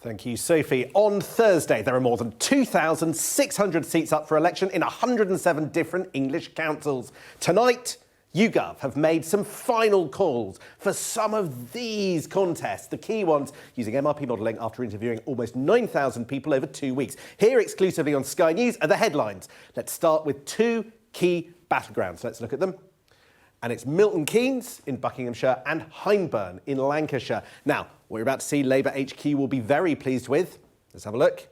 Thank you, Sophie. On Thursday, there are more than 2,600 seats up for election in 107 different English councils. Tonight, YouGov have made some final calls for some of these contests, the key ones, using MRP modelling after interviewing almost 9,000 people over 2 weeks. Here exclusively on Sky News are the headlines. Let's start with two key battlegrounds. Let's look at them. And it's Milton Keynes in Buckinghamshire and Hyndburn in Lancashire. Now, what you're about to see, Labour HQ will be very pleased with. Let's have a look.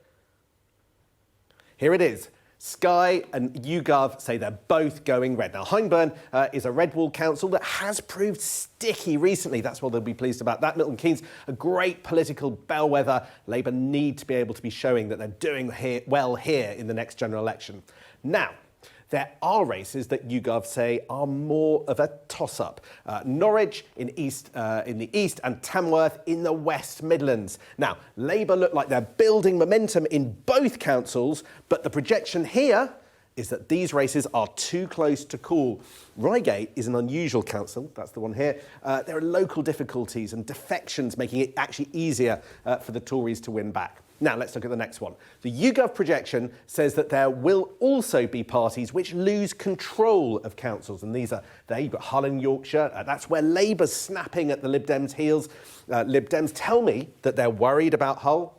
Here it is. Sky and YouGov say they're both going red. Now, Hyndburn is a red wall council that has proved sticky recently. That's what they'll be pleased about. That Milton Keynes, a great political bellwether. Labour need to be able to be showing that they're doing well here in the next general election. Now, there are races that YouGov say are more of a toss-up. Norwich in the east and Tamworth in the West Midlands. Now, Labour look like they're building momentum in both councils, but the projection here is that these races are too close to call. Reigate is an unusual council, that's the one here. There are local difficulties and defections making it actually easier for the Tories to win back. Now, let's look at the next one. The YouGov projection says that there will also be parties which lose control of councils. And these are there. You've got Hull in Yorkshire. That's where Labour's snapping at the Lib Dems' heels. Lib Dems tell me that they're worried about Hull,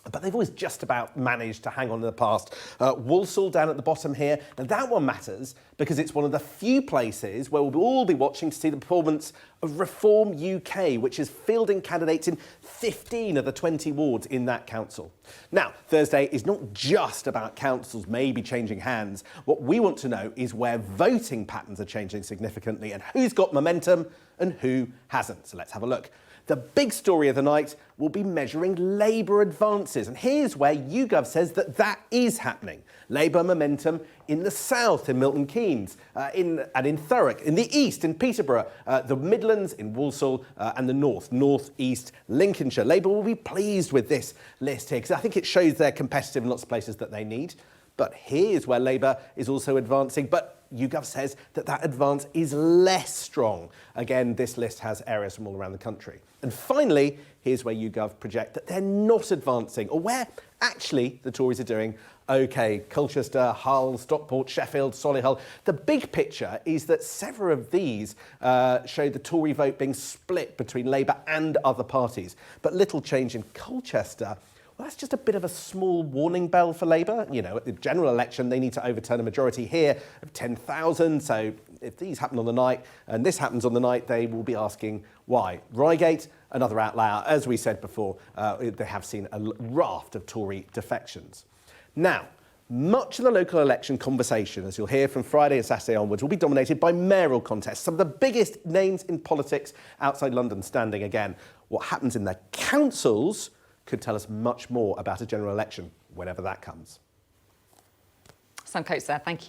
but they've always just about managed to hang on in the past. Walsall down at the bottom here. And that one matters because it's one of the few places where we'll all be watching to see the performance of Reform UK, which is fielding candidates in 15 of the 20 wards in that council. Now, Thursday is not just about councils maybe changing hands. What we want to know is where voting patterns are changing significantly and who's got momentum and who hasn't. So let's have a look. The big story of the night will be measuring Labour advances. And here's where YouGov says that that is happening. Labour momentum in the south, in Milton Keynes, and in Thurrock, in the east, in Peterborough, the Midlands, in Walsall, and the north east, Lincolnshire. Labour will be pleased with this list here because I think it shows they're competitive in lots of places that they need. But here's where Labour is also advancing. But YouGov says that that advance is less strong. Again, this list has areas from all around the country. And finally, here's where YouGov project that they're not advancing, or where actually the Tories are doing OK. Colchester, Hull, Stockport, Sheffield, Solihull. The big picture is that several of these show the Tory vote being split between Labour and other parties. But little change in Colchester. Well, that's just a bit of a small warning bell for Labour. You know, at the general election, they need to overturn a majority here of 10,000. So if these happen on the night and this happens on the night, they will be asking why. Reigate, another outlier. As we said before, they have seen a raft of Tory defections. Now, much of the local election conversation, as you'll hear from Friday and Saturday onwards, will be dominated by mayoral contests. Some of the biggest names in politics outside London standing again. What happens in the councils could tell us much more about a general election, whenever that comes. Sam Coates there, thank you.